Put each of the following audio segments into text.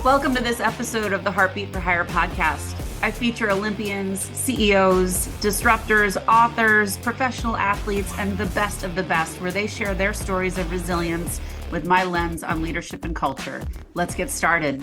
Welcome to this episode of the Heartbeat for Hire podcast. I feature Olympians, CEOs, disruptors, authors, professional athletes, and the best of the best, where they share their stories of resilience with my lens on leadership and culture. Let's get started.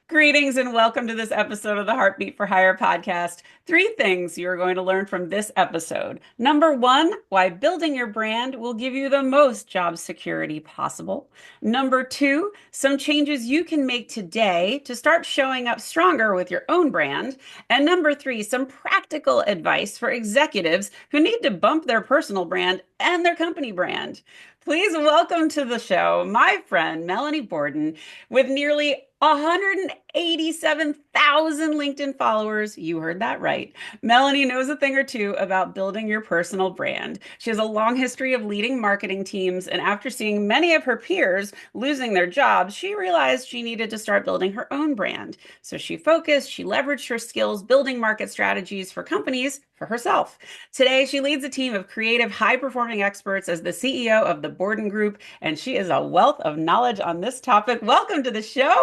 Greetings and welcome to this episode of the Heartbeat for Hire podcast. 3 things you're going to learn from this episode. Number 1, why building your brand will give you the most job security possible. Number 2, some changes you can make today to start showing up stronger with your own brand. And number 3, some practical advice for executives who need to bump their personal brand and their company brand. Please welcome to the show my friend Melanie Borden, with nearly 187,000 LinkedIn followers. You heard that right. Melanie knows a thing or two about building your personal brand. She has a long history of leading marketing teams, and after seeing many of her peers losing their jobs, she realized she needed to start building her own brand. So she focused, she leveraged her skills building market strategies for companies for herself. Today, she leads a team of creative, high-performing experts as the CEO of the Borden Group, and she is a wealth of knowledge on this topic. Welcome to the show.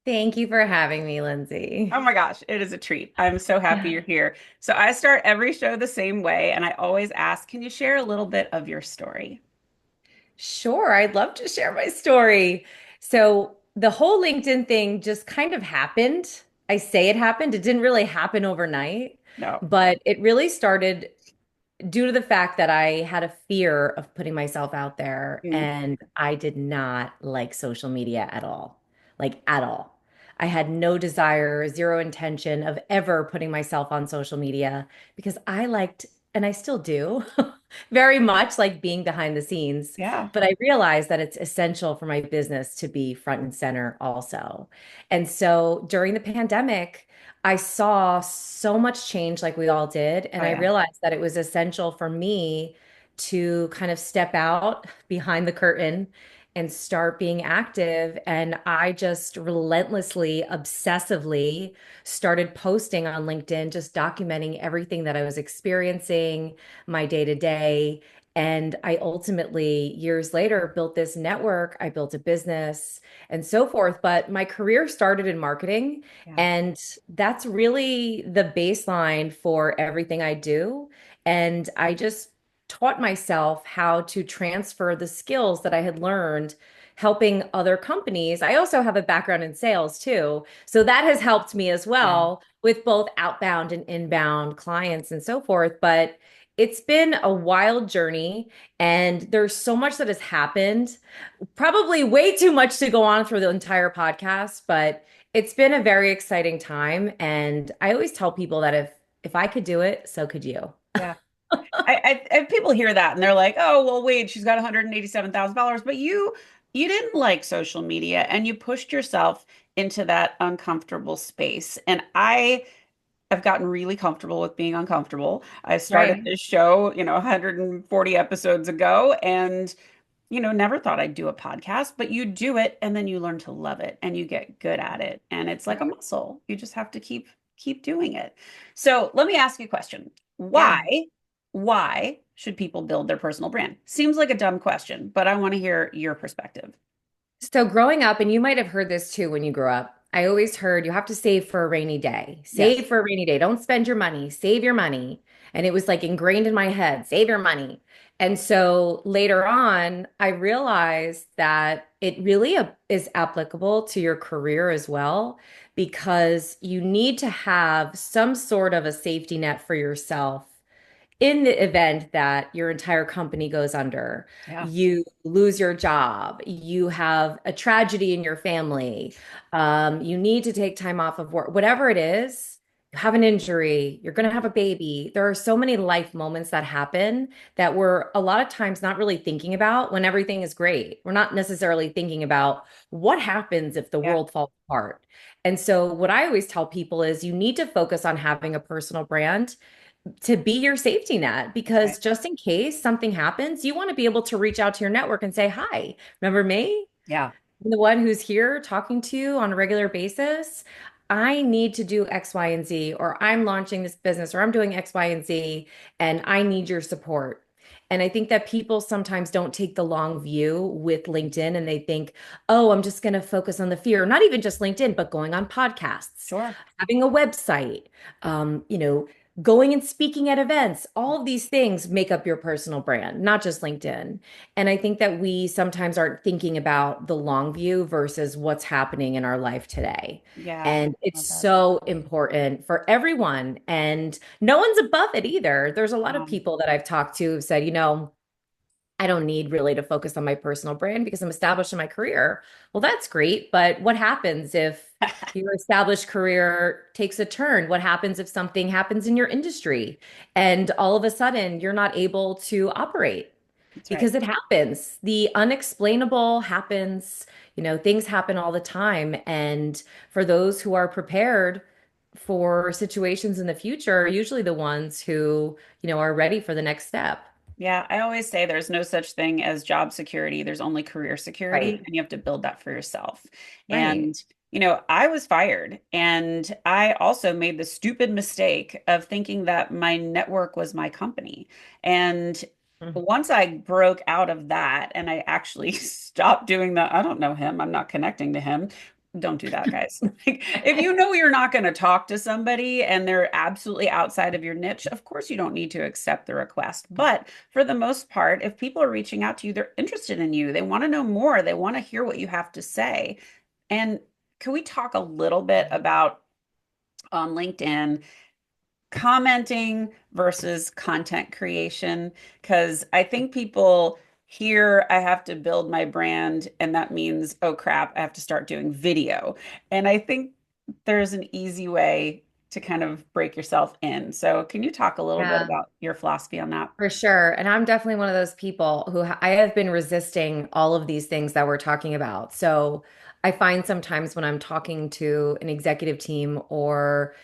Thank you for having me, Lyndsay. Oh my gosh, it is a treat. I'm so happy you're here. So I start every show the same way, and I always ask, can you share a little bit of your story? Sure, I'd love to share my story. So, the whole LinkedIn thing just kind of happened. I say it happened. It didn't really happen overnight, No. but it really started due to the fact that I had a fear of putting myself out there, Mm. and I did not like social media at all, like at all. I had no desire, zero intention of ever putting myself on social media because I liked, and I still do, very much like being behind the scenes. Yeah. But I realized that it's essential for my business to be front and center also. And so during the pandemic, I saw so much change like we all did. And Oh I yeah. realized that it was essential for me to kind of step out behind the curtain and start being active. And I just relentlessly, obsessively started posting on LinkedIn, just documenting everything that I was experiencing, my day to day. And I ultimately, years later, built this network. I built a business and so forth. But my career started in marketing. Yeah. And that's really the baseline for everything I do. And I just taught myself how to transfer the skills that I had learned helping other companies. I also have a background in sales too. So that has helped me as Yeah. well with both outbound and inbound clients and so forth. But it's been a wild journey and there's so much that has happened. Probably way too much to go on through the entire podcast, but it's been a very exciting time. And I always tell people that if I could do it, so could you. Yeah. People hear that and they're like, "Oh, well, wait, she's got 187,000 followers," but you didn't like social media and you pushed yourself into that uncomfortable space. And I have gotten really comfortable with being uncomfortable. I started Right. this show, 140 episodes ago, and never thought I'd do a podcast, but you do it and then you learn to love it and you get good at it. And it's like a muscle. You just have to keep doing it. So let me ask you a question. Why, Yeah. why should people build their personal brand? Seems like a dumb question, but I want to hear your perspective. So growing up, and you might have heard this too when you grew up, I always heard you have to save for a rainy day. Yes. Save for a rainy day. Don't spend your money. Save your money. And it was like ingrained in my head, save your money. And so later on, I realized that it really is applicable to your career as well, because you need to have some sort of a safety net for yourself in the event that your entire company goes under, Yeah. you lose your job, you have a tragedy in your family, you need to take time off of work, whatever it is, you have an injury, you're going to have a baby. There are so many life moments that happen that we're a lot of times not really thinking about when everything is great. We're not necessarily thinking about what happens if the Yeah. world falls apart. And so, what I always tell people is you need to focus on having a personal brand to be your safety net Right. because just in case something happens, you want to be able to reach out to your network and say, "Hi, remember me? Yeah. I'm the one who's here talking to you on a regular basis. I need to do X, Y, and Z, or I'm launching this business, or I'm doing X, Y, and Z, and I need your support." And I think that people sometimes don't take the long view with LinkedIn and they think, oh, I'm just going to focus on the fear, not even just LinkedIn, but going on podcasts, Sure. having a website, going and speaking at events. All of these things make up your personal brand, not just LinkedIn. And I think that we sometimes aren't thinking about the long view versus what's happening in our life today. Yeah. And it's Love that. so important for everyone. And no one's above it either. There's a lot of Um, people that I've talked to who've said, I don't need really to focus on my personal brand because I'm established in my career. Well, that's great. But what happens if your established career takes a turn? What happens if something happens in your industry and all of a sudden you're not able to operate? that's right. Because it happens. The unexplainable happens. Things happen all the time. And for those who are prepared for situations in the future, are usually the ones who, are ready for the next step. Yeah, I always say there's no such thing as job security. There's only career security, Right. and you have to build that for yourself. Right. And, I was fired, and I also made the stupid mistake of thinking that my network was my company. And Mm. once I broke out of that and I actually stopped doing that, I don't know him, I'm not connecting to him. Don't do that, guys. Like, if you know you're not going to talk to somebody and they're absolutely outside of your niche, of course you don't need to accept the request. But for the most part, if people are reaching out to you, they're interested in you. They want to know more. They want to hear what you have to say. And can we talk a little bit about on LinkedIn commenting versus content creation? Because I think people here, I have to build my brand, and that means, oh crap, I have to start doing video. And I think there's an easy way to kind of break yourself in. So, can you talk a little bit Yeah. about your philosophy on that? For sure. And I'm definitely one of those people who I have been resisting all of these things that we're talking about. So I find sometimes when I'm talking to an executive team or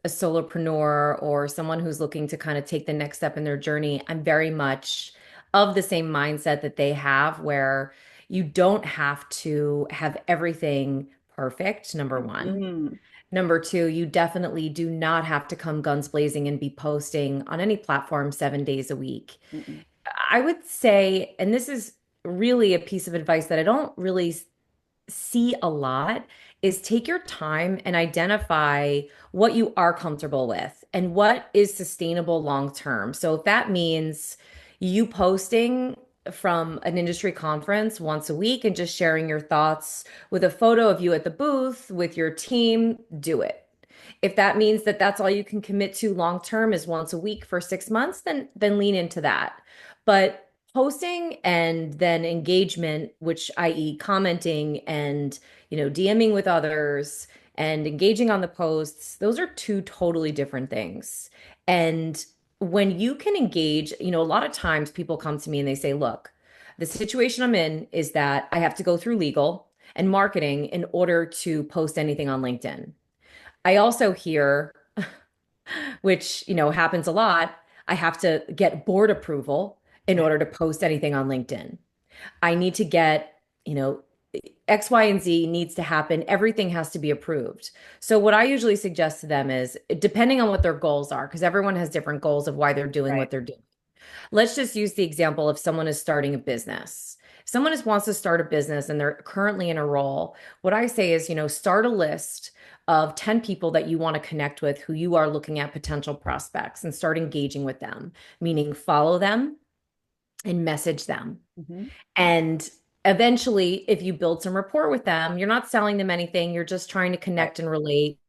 a solopreneur or someone who's looking to kind of take the next step in their journey, I'm very much of the same mindset that they have, where you don't have to have everything perfect, number one. Mm, Number two, you definitely do not have to come guns blazing and be posting on any platform 7 days a week. mm, I would say, and this is really a piece of advice that I don't really see a lot, is take your time and identify what you are comfortable with and what is sustainable long term. So if that means you posting from an industry conference once a week and just sharing your thoughts with a photo of you at the booth with your team, do it. If that means that that's all you can commit to long term is once a week for 6 months, then lean into that. But posting and then engagement, which i.e. commenting and DMing with others and engaging on the posts, those are two totally different things. And when you can engage, a lot of times people come to me and they say, look, the situation I'm in is that I have to go through legal and marketing in order to post anything on LinkedIn. I also hear, which, happens a lot, I have to get board approval in right. order to post anything on LinkedIn. I need to get, X, Y, and Z needs to happen. Everything has to be approved. So what I usually suggest to them is, depending on what their goals are, because everyone has different goals of why they're doing Right. what they're doing. Let's just use the example of someone is starting a business. If someone wants to start a business and they're currently in a role, what I say is, start a list of 10 people that you want to connect with who you are looking at potential prospects and start engaging with them, meaning follow them and message them. Mhm. And eventually, if you build some rapport with them, you're not selling them anything. You're just trying to Right. connect and relate,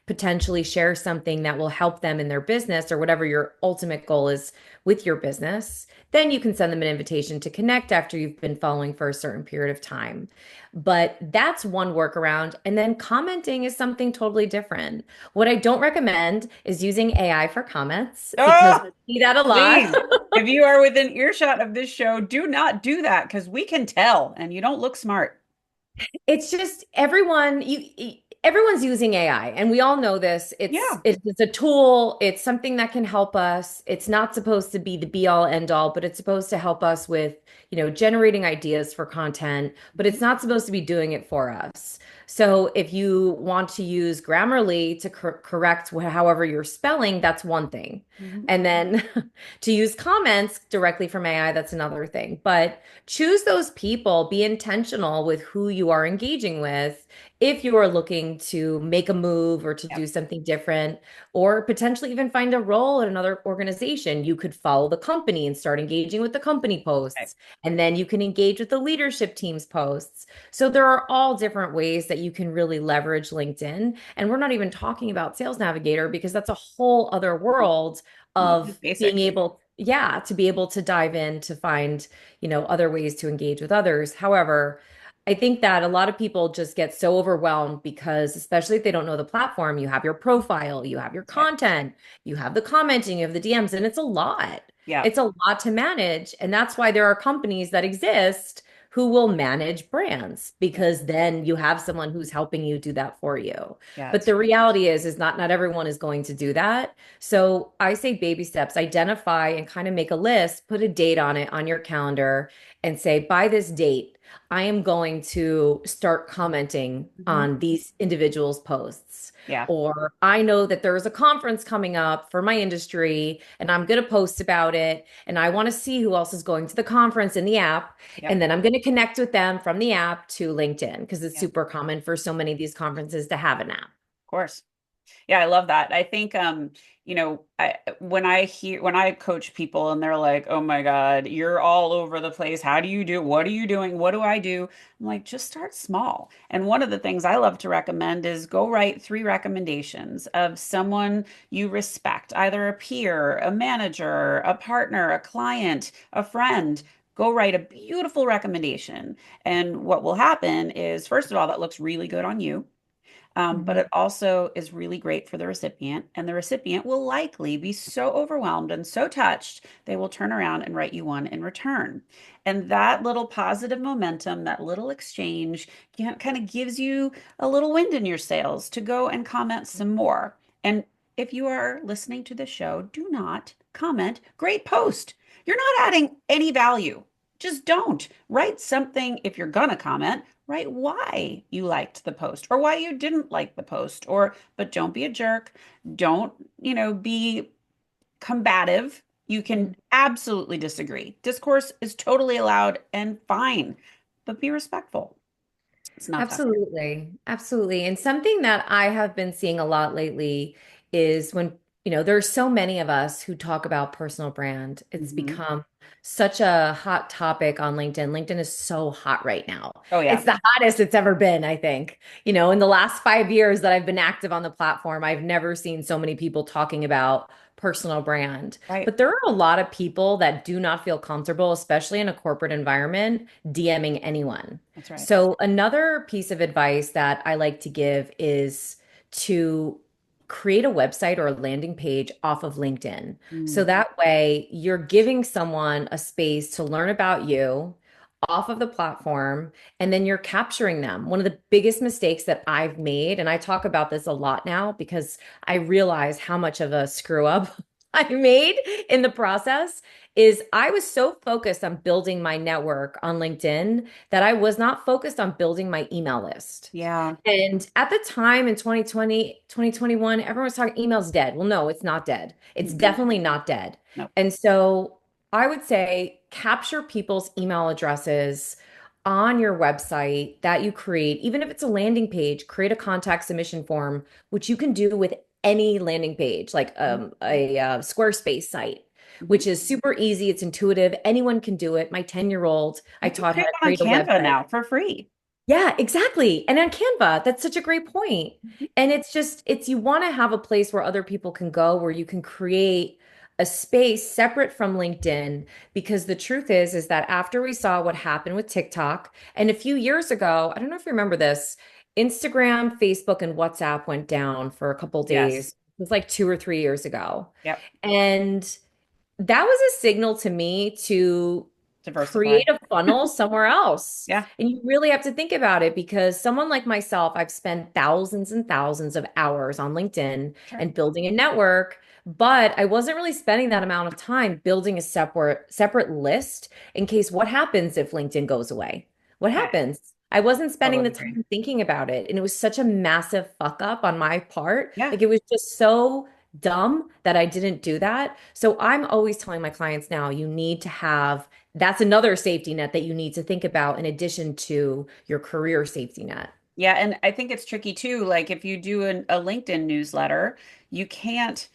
potentially share something that will help them in their business or whatever your ultimate goal is with your business. Then you can send them an invitation to connect after you've been following for a certain period of time. But that's one workaround. And then commenting is something totally different. What I don't recommend is using AI for comments because Oh, we see that a lot. please. If you are within earshot of this show, do not do that because we can tell and you don't look smart. It's just everyone you everyone's using AI, and we all know this. It's Yeah. it's a tool. It's something that can help us. It's not supposed to be the be all end all, but it's supposed to help us with, generating ideas for content, but Mhm. it's not supposed to be doing it for us. So if you want to use Grammarly to correct however you're spelling, that's one thing. Mhm. And then to use comments directly from AI, that's another thing. But choose those people, be intentional with who you are engaging with if you are looking to make a move or to Yep. do something different, or potentially even find a role in another organization. You could follow the company and start engaging with the company Right. posts, and then you can engage with the leadership team's posts. So there are all different ways that you can really leverage LinkedIn. And we're not even talking about Sales Navigator because that's a whole other world Just of being basic. able, yeah, to be able to dive in to find, other ways to engage with others. However, I think that a lot of people just get so overwhelmed because, especially if they don't know the platform, you have your profile, you have your Right. content, you have the commenting, you have the DMs, and it's a lot. Yeah. It's a lot to manage. And that's why there are companies that exist who will manage brands, Yeah. because then you have someone who's helping you do that for you. Yeah. But It's the reality is not everyone is going to do that. So I say baby steps, identify and kind of make a list, put a date on it on your calendar and say, by this date, I am going to start commenting Mhm. on these individuals' posts. Yeah. Or I know that there's a conference coming up for my industry and I'm going to post about it. And I want to see who else is going to the conference in the app. Yep. And then I'm going to connect with them from the app to LinkedIn because it's Yeah. Of super common for so many of these conferences to have an app. course. Yeah, I love that. I think when I coach people and they're like, "Oh my God, you're all over the place. How do you do? What are you doing? What do I do?" I'm like, "Just start small." And one of the things I love to recommend is go write 3 recommendations of someone you respect, either a peer, a manager, a partner, a client, a friend. Go write a beautiful recommendation. And what will happen is, first of all, that looks really good on you. But Mhm. it also is really great for the recipient, and the recipient will likely be so overwhelmed and so touched, they will turn around and write you one in return. And that little positive momentum, that little exchange, kind of gives you a little wind in your sails to go and comment some more. And if you are listening to the show, do not comment, "Great post." You're not adding any value. Just don't. Write something if you're gonna comment. Write why you liked the post or why you didn't like the post, or but don't be a jerk. Don't, be combative. You can Mhm. absolutely disagree. Discourse is totally allowed and fine, but be respectful. It's not toxic. Absolutely. Absolutely. And something that I have been seeing a lot lately is when, there's so many of us who talk about personal brand. It's Hmm. become such a hot topic on LinkedIn. LinkedIn is so hot right now. Oh It's yeah. the hottest it's ever been, I think. In the last 5 years that I've been active on the platform, I've never seen so many people talking about personal brand. Right. But there are a lot of people that do not feel comfortable, especially in a corporate environment, DMing anyone. That's right. So, another piece of advice that I like to give is to create a website or a landing page off of LinkedIn. So Mm. that way you're giving someone a space to learn about you off of the platform, and then you're capturing them. One of the biggest mistakes that I've made, and I talk about this a lot now because I realize how much of a screw up I made in the process, is I was so focused on building my network on LinkedIn that I was not focused on building my email list. Yeah. And at the time in 2020, 2021, everyone was talking email's dead. Well, no, it's not dead. It's Mm-mm. definitely not dead. No. And so I would say capture people's email addresses on your website that you create, even if it's a landing page, create a contact submission form, which you can do with any landing page, like a Squarespace site, Mm-hmm. which is super easy. It's intuitive. Anyone can do it. My 10-year-old, I You can taught how create to one on create a Canva website. now for free. Yeah, exactly. And on Canva, that's such a great point. Mhm. And it's you want to have a place where other people can go, where you can create a space separate from LinkedIn, because the truth is that after we saw what happened with TikTok, and a few years ago, I don't know if you remember this, Instagram, Facebook, and WhatsApp went down for a couple days. Yes. It was like 2 or 3 years ago. Yep. And that was a signal to me to Diversify. create a funnel somewhere else. Yeah. And you really have to think about it because someone like myself, I've spent thousands and thousands of hours on LinkedIn Sure. and building a network, but I wasn't really spending that amount of time building a separate list in case what happens if LinkedIn goes away? What I happens? I wasn't spending totally the agree. time thinking about it. And it was such a massive fuck up on my part. Yeah. Like it was just so dumb that I didn't do that. So I'm always telling my clients now, you need to have that's another safety net that you need to think about in addition to your career safety net. Yeah, and I think it's tricky too. Like if you do a LinkedIn newsletter, you can't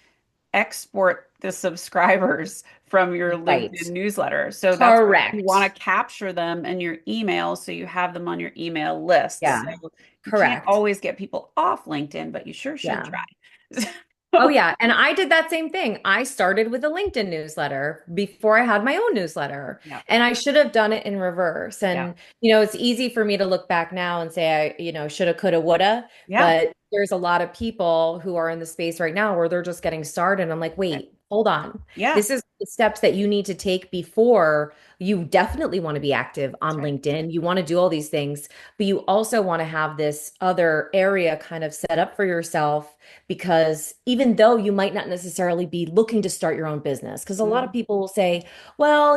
export the subscribers from your Right. LinkedIn newsletter. So that's why you want Correct. to capture them in your email so you have them on your email list. Yeah. So you can't Correct. always get people off LinkedIn, but you sure should Yeah. try. Oh, yeah. And I did that same thing. I started with a LinkedIn newsletter before I had my own newsletter. Yeah. And I should have done it in reverse. Yeah. And, it's easy for me to look back now and say shoulda, coulda, woulda. Yeah. But there's a lot of people who are in the space right now where they're just getting started. I'm like, wait, hold on. Yeah. This is the steps that you need to take before you definitely want to be active That's on right. LinkedIn. You want to do all these things, but you also want to have this other area kind of set up for yourself because even though you might not necessarily be looking to start your own business, because a lot of Mhm. people will say, well,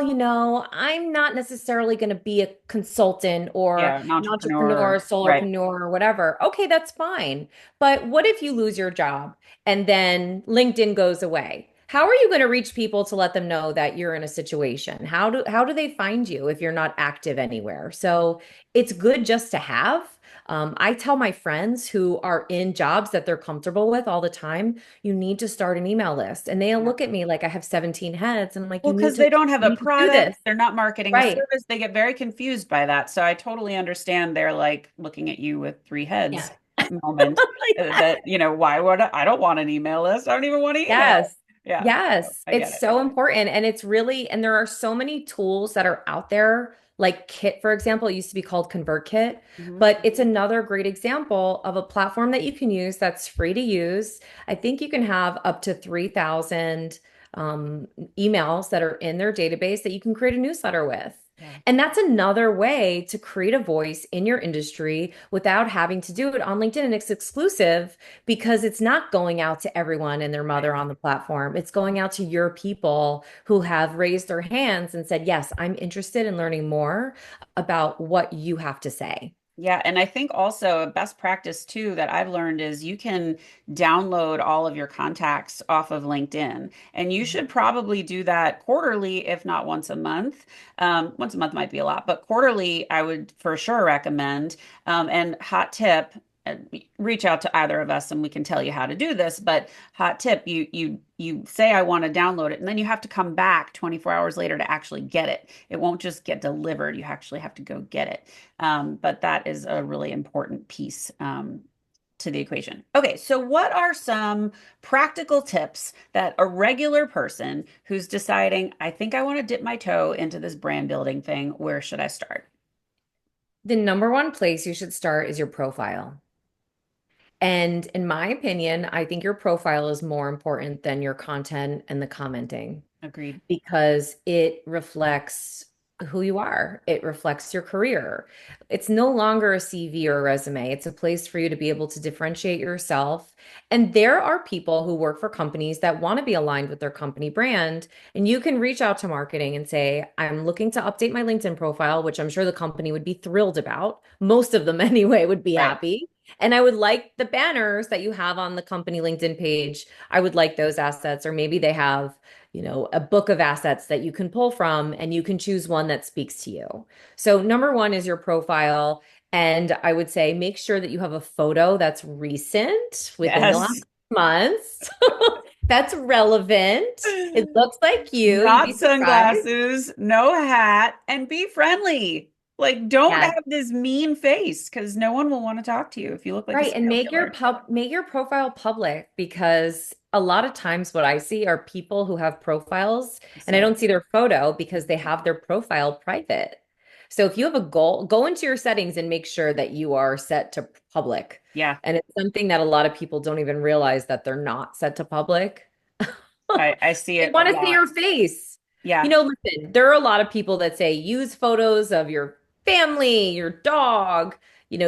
I'm not necessarily going to be a consultant or Yeah. An an entrepreneur, entrepreneur. Right. solopreneur, or whatever. Okay, that's fine. But what if you lose your job and then LinkedIn goes away? How are you going to reach people to let them know that you're in a situation? How do they find you if you're not active anywhere? So it's good just to have. I tell my friends who are in jobs that they're comfortable with all the time, you need to start an email list. And they'll Yeah. look at me like I have 17 heads. And I'm like, Well, you because they don't have you a need to do product, this. they're not marketing a Right. service, they get very confused by that. So I totally understand they're like looking at you with three Yeah. heads moment. That, why would I don't want an email list. I don't even want to email. Yes. Yeah, so Yes. I get It's it. I so get it. important. And it's really, and there are so many tools that are out there, like Kit, for example, it used to be called ConvertKit, Mhm. but it's another great example of a platform that you can use that's free to use. I think you can have up to 3,000 um, emails that are in their database that you can create a newsletter with. Yeah. And that's another way to create a voice in your industry without having to do it on LinkedIn. And it's exclusive because it's not going out to everyone and their Right. mother on the platform. It's going out to your people who have raised their hands and said, yes, I'm interested in learning more about what you have to say. Yeah, and I think also a best practice too that I've learned is you can download all of your contacts off of LinkedIn, and you should probably do that quarterly, if not once a month. Once a month might be a lot, but quarterly I would for sure recommend. And hot tip, uh, reach out to either of us and we can tell you how to do this. But hot tip, you say I want to download it, and then you have to come back 24 hours later to actually get it. It won't just get delivered. You actually have to go get it. But that is a really important piece to the equation. Okay, so what are some practical tips that a regular person who's deciding, I think I want to dip my toe into this brand building thing, where should I start? The number one place you should start is your profile. And in my opinion, I think your profile is more important than your content and the commenting Agreed. because it reflects who you are. It reflects your career. It's no longer a CV or a resume. It's a place for you to be able to differentiate yourself. And there are people who work for companies that want to be aligned with their company brand. And you can reach out to marketing and say, I'm looking to update my LinkedIn profile, which I'm sure the company would be thrilled about. Most of them, anyway, would be Right. happy. And I would like the banners that you have on the company LinkedIn page. I would like those assets, or maybe they have a book of assets that you can pull from and you can choose one that speaks to you. So, number one is your profile. And I would say make sure that you have a photo that's recent within the last Yes. months, that's relevant. It looks like you. You'd be Not surprised. sunglasses, no hat, and be friendly. Like, don't Yes. have this mean face because no one will want to talk to you if you look like a Right. And serial killer. make your profile public because a lot of times what I see are people who have profiles and I So, don't see their photo because they have their profile private. So if you have a goal, go into your settings and make sure that you are set to public. yeah, And it's something that a lot of people don't even realize that they're not set to public. I see They it a want to see lot. your face. Yeah. Listen, there are a lot of people that say use photos of your family, your dog,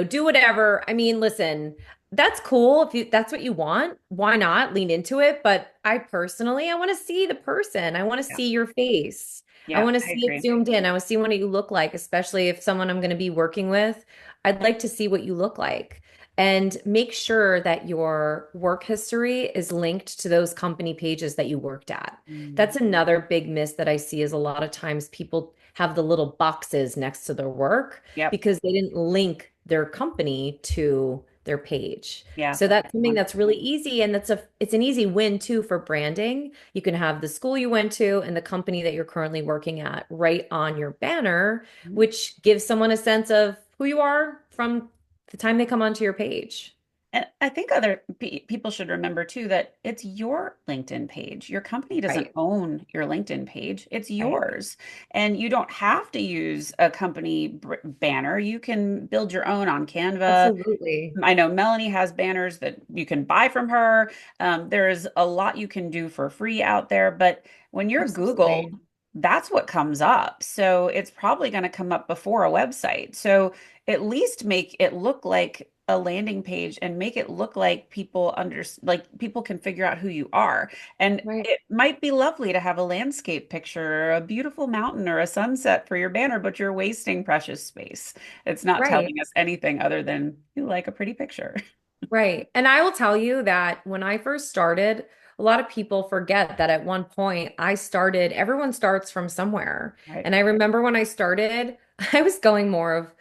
do whatever. I mean, listen, that's cool if that's what you want. Why not lean into it? But I personally, I want to see the person. I want to Yeah. see your face. I Yeah, want to I see it agree. zoomed in. I want to see what you look like, especially if someone I'm going to be working with. I'd like to see what you look like. And make sure that your work history is linked to those company pages that you worked at. Mm. That's another big miss that I see is a lot of times people have the little boxes next to their work Yep. because they didn't link their company to their page. Yeah, So that's that's a good something one. that's really easy and it's an easy win too for branding. You can have the school you went to and the company that you're currently working at right on your banner, Mhm. which gives someone a sense of who you are from the time they come onto your page. And I think other people should remember too that it's your LinkedIn page. Your company doesn't Right. own your LinkedIn page. It's Right. yours. And you don't have to use a company banner. You can build your own on Canva. Absolutely. I know Melanie has banners that you can buy from her. There's a lot you can do for free out there, but when you're Googled, Absolutely. that's what comes up. So it's probably going to come up before a website. So at least make it look like a landing page and make it look like like people can figure out who you are. And Right. it might be lovely to have a landscape picture or a beautiful mountain or a sunset for your banner, but you're wasting precious space. It's not Right. telling us anything other than you like a pretty picture. Right. And I will tell you that when I first started, a lot of people forget that at one point everyone starts from somewhere. Right. And I remember when I started, I was going more of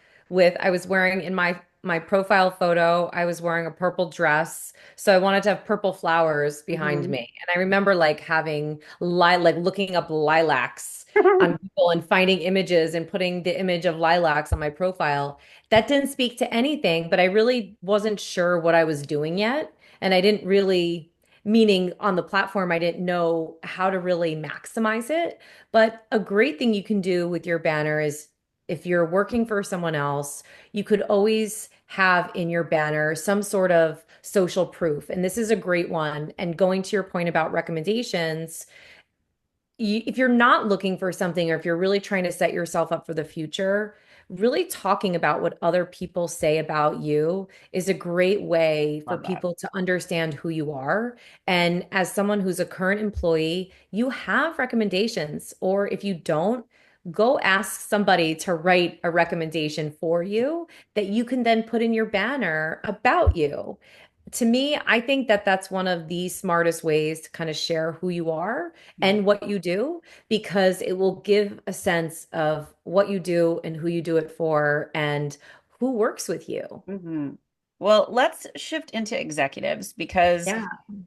I was wearing in my profile photo, I was wearing a purple dress. So I wanted to have purple flowers behind Hmm. me. And I remember like having like looking up lilacs on Google and finding images and putting the image of lilacs on my profile. That didn't speak to anything, but I really wasn't sure what I was doing yet. And I didn't really, meaning on the platform, I didn't know how to really maximize it. But a great thing you can do with your banner is if you're working for someone else, you could always have in your banner some sort of social proof. And this is a great one. And going to your point about recommendations, if you're not looking for something or if you're really trying to set yourself up for the future, really talking about what other people say about you is a great way for Love that. people to understand who you are. And as someone who's a current employee, you have recommendations, or if you don't, go ask somebody to write a recommendation for you that you can then put in your banner about you. To me, I think that that's one of the smartest ways to kind of share who you are Yeah. and what you do, because it will give a sense of what you do and who you do it for and who works with you. Hmm. Well, let's shift into executives because Yeah.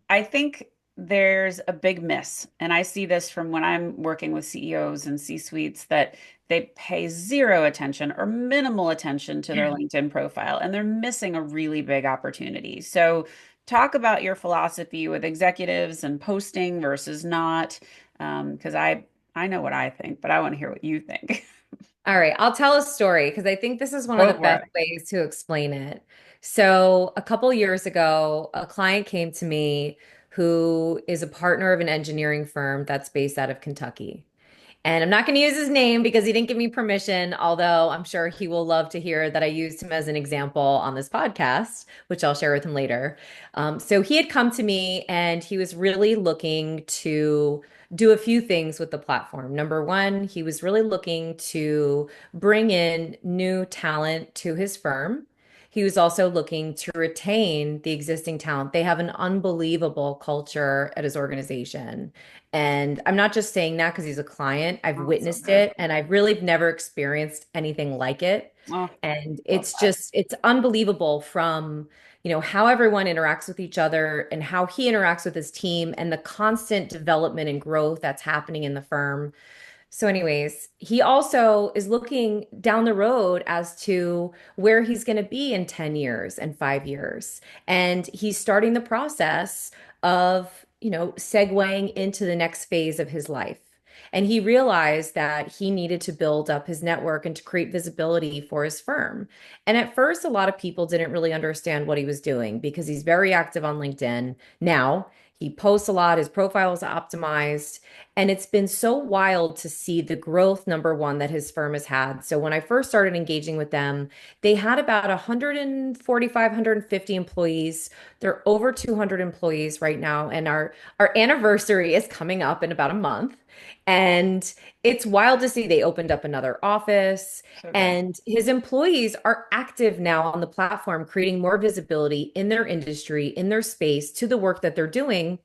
I think there's a big miss, and I see this from when I'm working with CEOs and C-suites that they pay zero attention or minimal attention to their LinkedIn profile, and they're missing a really big opportunity. So, talk about your philosophy with executives and posting versus not, because I know what I think, but I want to hear what you think. All right, I'll tell a story because I think this is one of Go the for best it. ways to explain it. So, a couple years ago, a client came to me who is a partner of an engineering firm that's based out of Kentucky. And I'm not going to use his name because he didn't give me permission, although I'm sure he will love to hear that I used him as an example on this podcast, which I'll share with him later. So he had come to me and he was really looking to do a few things with the platform. Number one, he was really looking to bring in new talent to his firm. He was also looking to retain the existing talent. They have an unbelievable culture at his organization. And I'm not just saying that because he's a client. I've Oh, so witnessed good. it and I've really never experienced anything like it. Oh, And love it's that. just, it's unbelievable from, how everyone interacts with each other and how he interacts with his team and the constant development and growth that's happening in the firm. So, anyways, he also is looking down the road as to where he's going to be in 10 years and 5 years. And he's starting the process of, segueing into the next phase of his life. And he realized that he needed to build up his network and to create visibility for his firm. And at first, a lot of people didn't really understand what he was doing because he's very active on LinkedIn now. He posts a lot, his profile is optimized, and it's been so wild to see the growth, number one, that his firm has had. So when I first started engaging with them, they had about 145, 150 employees. They're over 200 employees right now, and our anniversary is coming up in about a month. And it's wild to see they opened up another office, So good. and his employees are active now on the platform, creating more visibility in their industry, in their space, to the work that they're doing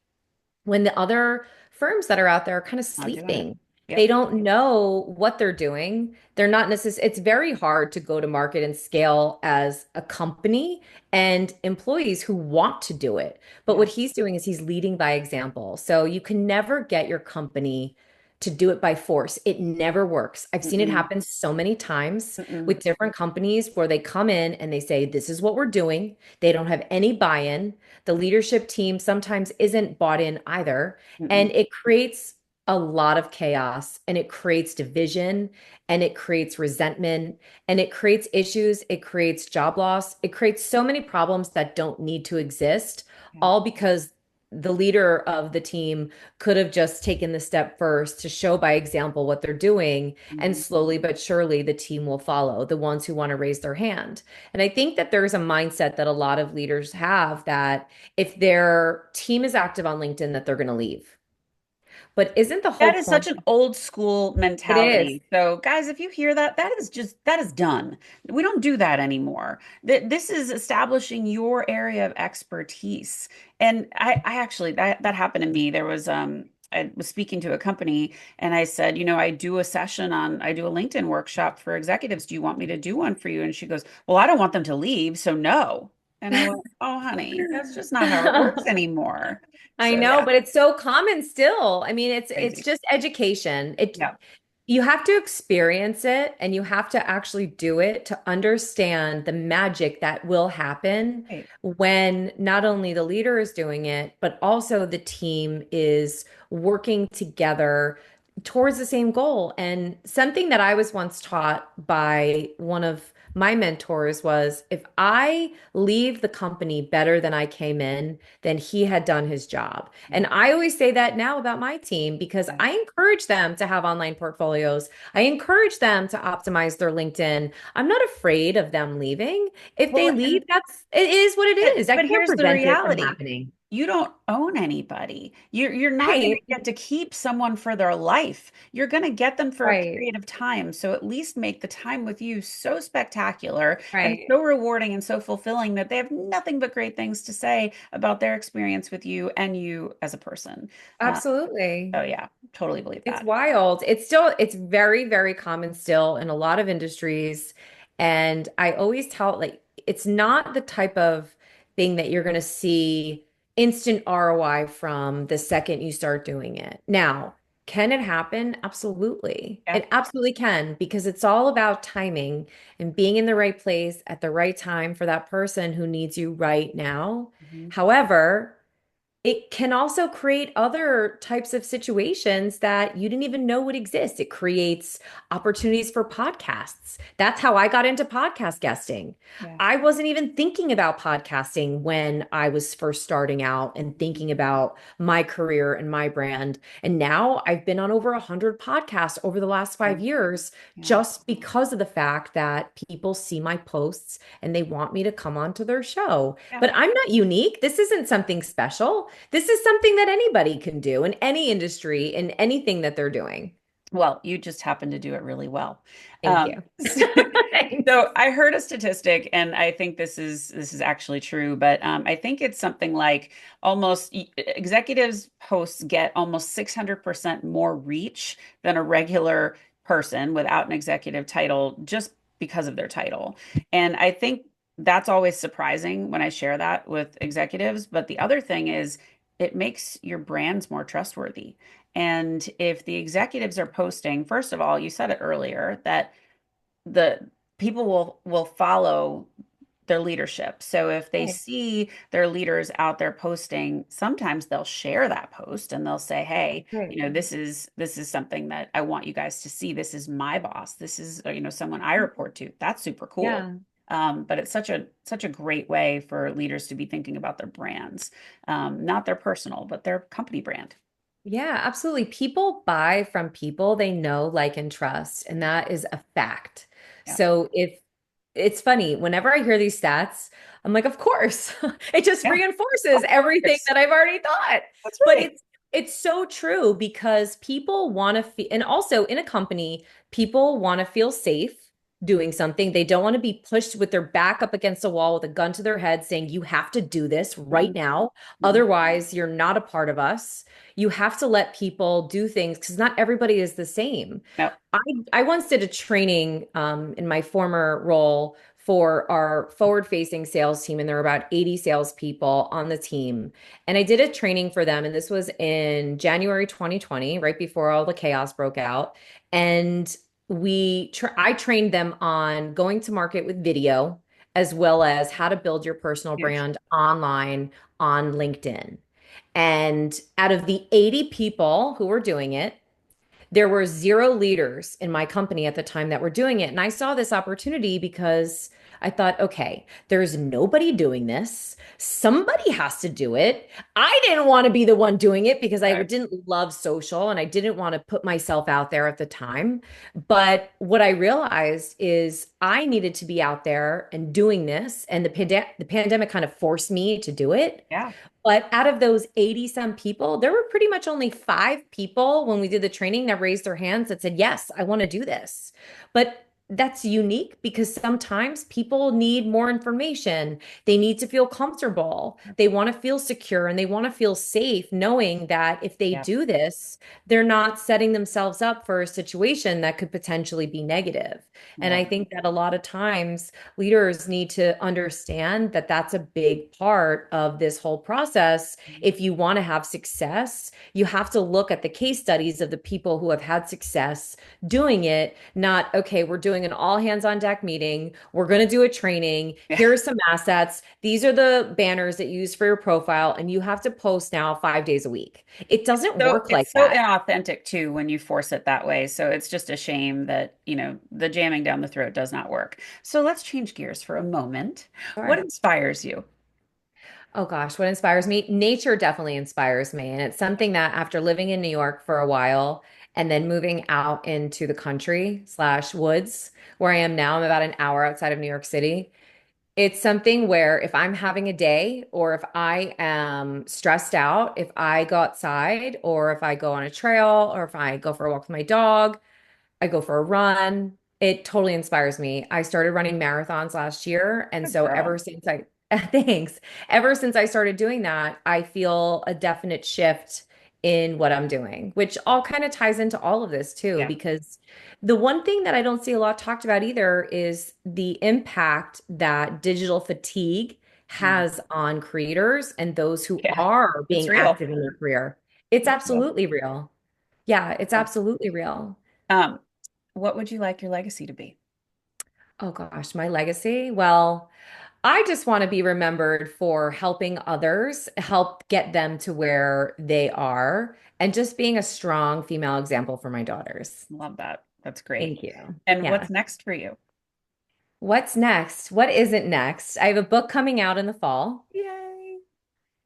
when the other firms that are out there are kind of Not doing it. sleeping. They Yep. don't know what they're doing. They're not necessarily, it's very hard to go to market and scale as a company and employees who want to do it. But Yeah. what he's doing is he's leading by example. So you can never get your company to do it by force. It never works. I've seen it Mm-mm. happen so many times Mm-mm. with different companies where they come in and they say, this is what we're doing. They don't have any buy-in. The leadership team sometimes isn't bought in either. Mm-mm. And it creates a lot of chaos, and it creates division, and it creates resentment, and it creates issues. It creates job loss. It creates so many problems that don't need to exist, Yeah. all because the leader of the team could have just taken the step first to show by example what they're doing. And Mm-hmm. slowly but surely, the team will follow, the ones who want to raise their hand. And I think that there's a mindset that a lot of leaders have that if their team is active on LinkedIn, that they're going to leave. But isn't the That whole is such point? an old school It is. mentality. So, guys, if you hear that, that is done. We don't do that anymore. This is establishing your area of expertise. And I actually that happened to me. I was speaking to a company and I said, I do a LinkedIn workshop for executives. Do you want me to do one for you? And she goes, well, I don't want them to leave, so no. And I went, oh, honey, that's just not how it works anymore. I So know, yeah, but it's so common still. I mean, it's crazy. just education. Yeah. You have to experience it and you have to actually do it to understand the magic that will happen Right. when not only the leader is doing it, but also the team is working together towards the same goal. And something that I was once taught by one of my mentors was if I leave the company better than I came in, then he had done his job. Yeah. And I always say that now about my team because Yeah. I encourage them to have online portfolios. I encourage them to optimize their LinkedIn. I'm not afraid of them leaving. If they Well, leave, it is what it is. I but can't here's the prevent it from reality. happening. You don't own anybody. You're not going to Right, get to keep someone for their life. You're going to get them for a right, period of time. So at least make the time with you so spectacular and right. so rewarding and so fulfilling that they have nothing but great things to say about their experience with you and you as a person. Uh, Absolutely. so yeah, totally believe It's that. wild. It's very, very common still in a lot of industries. And I always tell like it's not the type of thing that you're going to see instant ROI from the second you start doing it. Now, can it happen? Absolutely. Yeah. It absolutely can because it's all about timing and being in the right place at the right time for that person who needs you right now. Mhm. However, it can also create other types of situations that you didn't even know would exist. It creates opportunities for podcasts. That's how I got into podcast guesting. Yeah. I wasn't even thinking about podcasting when I was first starting out and thinking about my career and my brand. And now I've been on over 100 podcasts over the last Yeah. 5 years Yeah. just because of the fact that people see my posts and they want me to come onto their show. Yeah. But I'm not unique. This isn't something special. This is something that anybody can do in any industry, in anything that they're doing. Well, you just happen to do it really well. Thank you. So, Thanks. so I heard a statistic, and I think this is actually true, but I think it's something like executives posts get almost 600% more reach than a regular person without an executive title just because of their title. And I think that's always surprising when I share that with executives. But the other thing is it makes your brands more trustworthy. And if the executives are posting, first of all, you said it earlier that the people will follow their leadership. So if they Right, see their leaders out there posting, sometimes they'll share that post and they'll say, "Hey, right. this is something that I want you guys to see. This is my boss. This is someone I report to." That's super cool. Yeah. But it's such a great way for leaders to be thinking about their brands, not their personal, but their company brand. Yeah, absolutely. People buy from people they know, like, and trust, and that is a fact. Yeah, So if it's funny, whenever I hear these stats, I'm like, of course. It just yeah, reinforces of everything course. that I've already thought. That's But right. it's so true because people want to feel, and also in a company, people want to feel safe doing something. They don't want to be pushed with their back up against a wall with a gun to their head saying, you have to do this right Mhm, now. mhm. Otherwise, you're not a part of us. You have to let people do things because not everybody is the same. No, I I once did a training in my former role for our forward-facing sales team, and there were about 80 salespeople on the team. And I did a training for them, and this was in January 2020, right before all the chaos broke out. And I trained them on going to market with video, as well as how to build your personal huge. brand online on LinkedIn. And out of the 80 people who were doing it, there were zero leaders in my company at the time that were doing it. And I saw this opportunity because I thought, okay, there's nobody doing this. Somebody has to do it. I didn't want to be the one doing it because I Right. didn't love social and I didn't want to put myself out there at the time. But what I realized is I needed to be out there and doing this. And the pandemic kind of forced me to do it. Yeah. But out of those 80 some people, there were pretty much only five people when we did the training that raised their hands that said, yes, I want to do this. But that's unique because sometimes people need more information. They need to feel comfortable. They want to feel secure and they want to feel safe knowing that if they Yeah. do this, they're not setting themselves up for a situation that could potentially be negative. And Yeah. I think that a lot of times leaders need to understand that that's a big part of this whole process. If you want to have success, you have to look at the case studies of the people who have had success doing it, not, okay, we're doing an all hands on deck meeting. We're going to do a training. Yeah. Here are some assets. These are the banners that you use for your profile, and you have to post now 5 days a week. It doesn't So work it's like so that. inauthentic too when you force it that way. So it's just a shame that, the jamming down the throat does not work. So let's change gears for a moment. What Sure. inspires you? Oh gosh, what inspires me? Nature definitely inspires me. And it's something that after living in New York for a while and then moving out into the country slash woods where I am now, I'm about an hour outside of New York City. It's something where if I'm having a day or if I am stressed out, if I go outside or if I go on a trail or if I go for a walk with my dog, I go for a run. It totally inspires me. I started running marathons last year. And Good so girl. ever since I, thanks, ever since I started doing that, I feel a definite shift in what I'm doing, which all kind of ties into all of this too, Yeah. because the one thing that I don't see a lot talked about either is the impact that digital fatigue Mm. has on creators and those who Yeah. are It's being real. active in their career. It's It's real. absolutely real. Yeah, it's absolutely real. Um, what would you like your legacy to be? Oh gosh, my legacy. Well, I just want to be remembered for helping others, help get them to where they are, and just being a strong female example for my daughters. Love that. That's great. Thank you. And Yeah. what's next for you? What's next? What isn't next? I have a book coming out in the fall. Yay.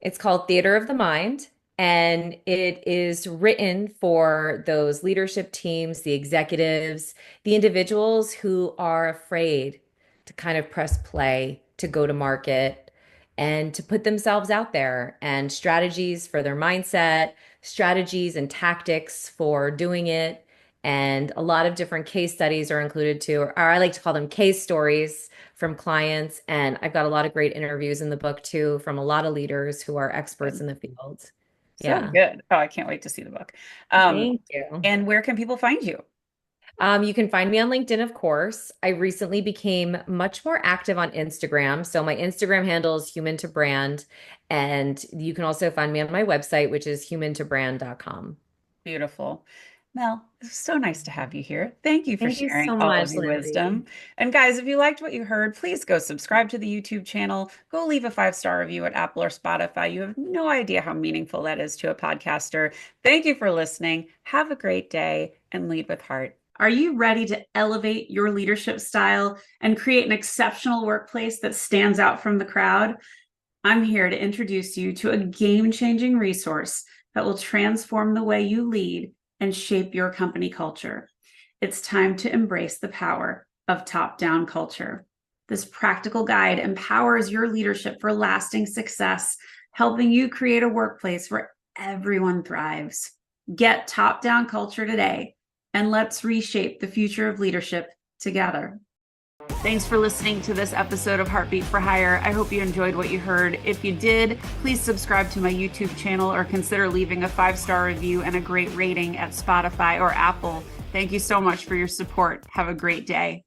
It's called Theater of the Mind, and it is written for those leadership teams, the executives, the individuals who are afraid to kind of press play, to go to market, and to put themselves out there, and strategies for their mindset, strategies and tactics for doing it. And a lot of different case studies are included too, or I like to call them case stories from clients. And I've got a lot of great interviews in the book too from a lot of leaders who are experts Good. in the field. So Yeah. good. Oh, I can't wait to see the book. Um, Thank you. and where can people find you? You can find me on LinkedIn, of course. I recently became much more active on Instagram. So my Instagram handle is human to brand. And you can also find me on my website, which is humantobrand.com. Beautiful. Mel, it's so nice to have you here. Thank you for Thank you sharing so all of much, your Lindsay. wisdom. And guys, if you liked what you heard, please go subscribe to the YouTube channel. Go leave a 5-star review at Apple or Spotify. You have no idea how meaningful that is to a podcaster. Thank you for listening. Have a great day and lead with heart. Are you ready to elevate your leadership style and create an exceptional workplace that stands out from the crowd? I'm here to introduce you to a game-changing resource that will transform the way you lead and shape your company culture. It's time to embrace the power of top-down culture. This practical guide empowers your leadership for lasting success, helping you create a workplace where everyone thrives. Get top-down culture today, and let's reshape the future of leadership together. Thanks for listening to this episode of Heartbeat for Hire. I hope you enjoyed what you heard. If you did, please subscribe to my YouTube channel or consider leaving a 5-star review and a great rating at Spotify or Apple. Thank you so much for your support. Have a great day.